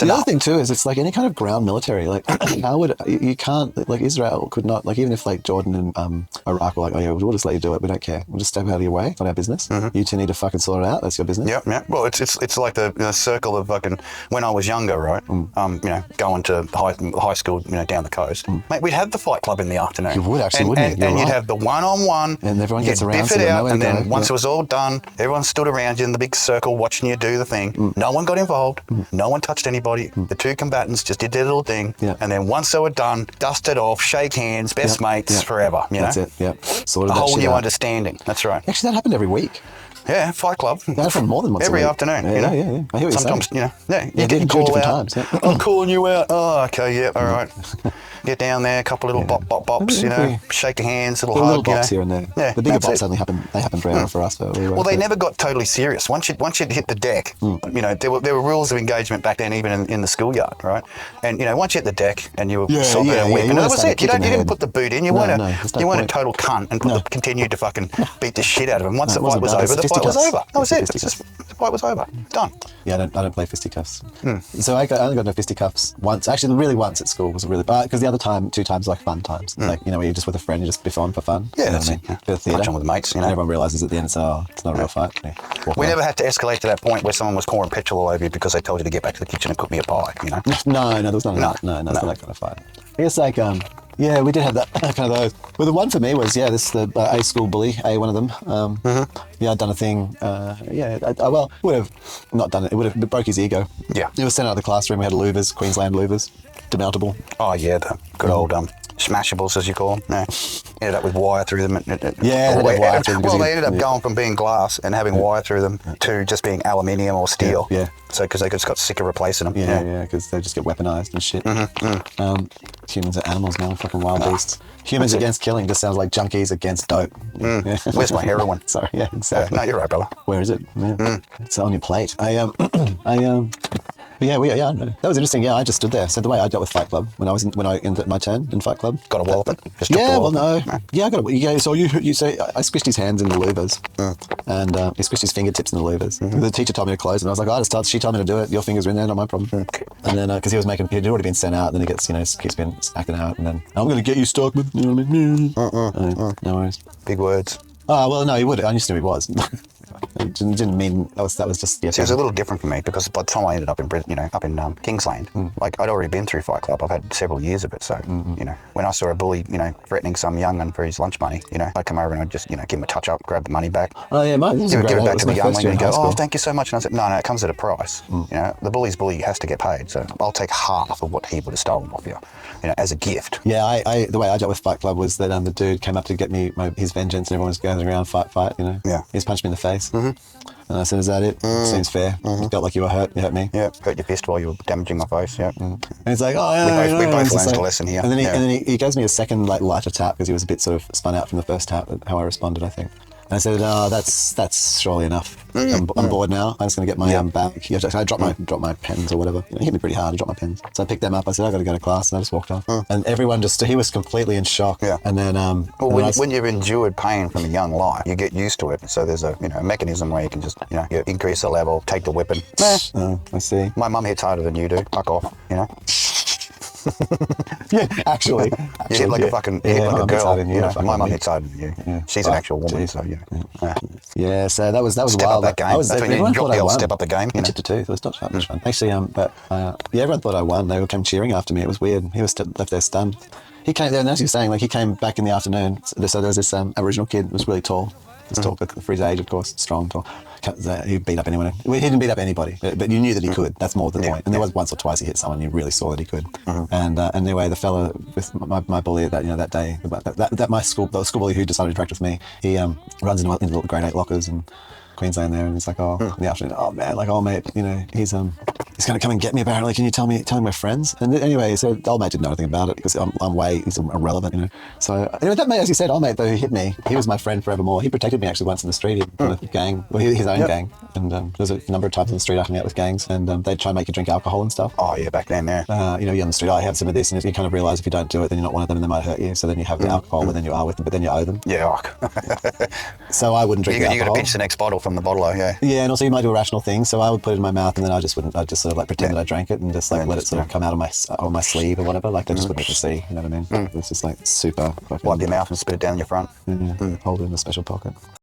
The other thing too is it's like any kind of ground military. Like, how would you can't like Israel could not like even if like Jordan and Iraq were like, oh yeah, we'll just let you do it. We don't care. We'll just step out of your way. It's not our business. You two need to fucking sort it out. That's your business. Yeah. Well, it's like the circle of fucking when I was younger, right? Going to high school, down the coast. Mate, we'd have the fight club in the afternoon. You would actually, wouldn't you? And you'd have the one-on-one. And everyone gets around. Biff it out, and then once it was all done, everyone stood around you in the big circle watching you do the thing. No one got involved. No one touched anybody. The two combatants just did their little thing. And then once they were done, dust it off, shake hands, best mates forever. That's it. Sorted a that whole shit new out. understanding. That's right. Actually, that happened every week. Yeah, fight club. That happened more than once every a week. afternoon. Yeah. I hear what you're sometimes, saying. you get called out. Times, I'm calling you out. Oh, okay, yeah, all right. Get down there, a couple of little bops, shake your hands, little hug. Little bops here and there. Yeah, the bigger bops only happen. They happen for us. Well, they never got totally serious. Once you'd hit the deck, there were rules of engagement back then, even in the schoolyard, right? And once you hit the deck and you were sobbing and weeping, that was it. You didn't put the boot in. You weren't a total cunt and continued to fucking beat the shit out of him. Once the fight was over, the fight was over. That was it. The fight was over. Done. Yeah, I don't play fisticuffs. So I only got no fisticuffs once. Actually, really once at school was really bad because the other two times like fun times. Like where you're just with a friend, you just biff on for fun. Yeah, that's it. Bit of theatre. Punch on with mates. And everyone realises at the end it's not a real fight. We never had to escalate to that point where someone was pouring petrol all over you because they told you to get back to the kitchen and cook me a pie. No, there was none of that. No, it's not that kind of fight. I guess like yeah, we did have that kind of those. Well, the one for me was the A school bully, one of them. Yeah, I'd done a thing. I would have not done it. It broke his ego. Yeah, he was sent out of the classroom. We had louvers, Queensland louvers, demountable. Oh yeah, the good old smashables as you call them. Yeah. Ended up with wire through them. Wire through them. Well, they ended up going from being glass and having wire through them to just being aluminium or steel. Yeah. So because they just got sick of replacing them. Yeah, because they just get weaponized and shit. Humans are animals, man. Fucking wild beasts. Humans against killing just sounds like junkies against dope. Where's my heroin? Sorry, yeah, exactly. No, you're right, Bella. Where is it? Yeah. It's on your plate. I know. That was interesting. Yeah, I just stood there. So the way I dealt with Fight Club when I ended my turn in Fight Club. Got a wallop? No. Yeah, I got a. Yeah, so you say I squished his hands in the louvers, and he squished his fingertips in the louvers. The teacher told me to close, and I was like, she told me to do it. Your fingers were in there, not my problem. And then because he'd already been sent out, and then he gets keeps been acting out, and then I'm going to get you stuck with. You know what I mean? No worries. Big words. Oh well, no, he would. I just knew he was. It didn't mean that was just. Yeah, it was a little different for me because by the time I ended up in Kingsland, like I'd already been through Fight Club. I've had several years of it, so when I saw a bully, threatening some young'un for his lunch money, I'd come over and I'd just give him a touch up, grab the money back. Oh yeah, mate. Give it back to the young one and go, oh, thank you so much. And I said, no, it comes at a price. The bully's bully has to get paid, so I'll take half of what he would have stolen off you, as a gift. Yeah, the way I dealt with Fight Club was that the dude came up to get me his vengeance, and everyone was gathering around, fight. Yeah. He just punched me in the face. And I said, is that it? Seems fair. You felt like you were hurt. You hurt me. Yeah, hurt your fist while you were damaging my face. Yeah. And he's like, oh, yeah. We both learned a lesson here. And then he gives me a second lighter tap because he was a bit sort of spun out from the first tap, how I responded, I think. And I said, oh, that's surely enough. I'm bored now. I'm just going to get my bag. I dropped my pens or whatever. He hit me pretty hard. I dropped my pens. So I picked them up. I said, I got to go to class. And I just walked off. And everyone he was completely in shock. Yeah. And then... when you've endured pain from a young life, you get used to it. So there's a mechanism where you can just, you increase the level, take the whipping. Oh, I see. My mum hits harder than you do. Fuck off, Yeah, actually you hit like a fucking like a girl. My mum hits harder than you. Yeah. She's an actual woman, so Yeah, so that was step wild. Up that game. That's when you drop the old step up the game. I chipped a tooth. It was not much fun. Actually, everyone thought I won. They all came cheering after me. It was weird. He was left there stunned. He came there, and as you were saying, he came back in the afternoon. So there was this Aboriginal kid who was really tall. He's tall for his age, of course, strong, tall. He beat up anyone. He didn't beat up anybody, but you knew that he could. That's more the point. And there was once or twice he hit someone, you really saw that he could. And anyway, the fella with my bully that day, the school bully who decided to interact with me, he runs into the grade 8 lockers in Queensland there, and he's like, in the afternoon, oh man, old mate, he's going to come and get me apparently. Can you tell me we're friends? And anyway, so the old mate didn't know anything about it because he's irrelevant, So anyway, that mate, as you said, old mate though, who hit me, he was my friend forevermore. He protected me actually once in the street from a gang, his own gang. And there was a number of times on the street I hung out with gangs, and they'd try and make you drink alcohol and stuff. Oh yeah, back then, yeah. You're on the street, I have some of this, and you kind of realise if you don't do it, then you're not one of them, and they might hurt you. So then you have the alcohol, but then you are with them, but then you owe them. Yeah. So I wouldn't drink the alcohol. You got to pinch the next bottle from the bottle, yeah. Yeah, and also you might do irrational things, so I would put it in my mouth, and then I'd just sort of like pretend that I drank it and just like let it sort of come out of my sleeve or whatever. Like they just wouldn't even see. You know what I mean? It's just like super. Wipe your mouth and spit it down your front. Hold it in a special pocket.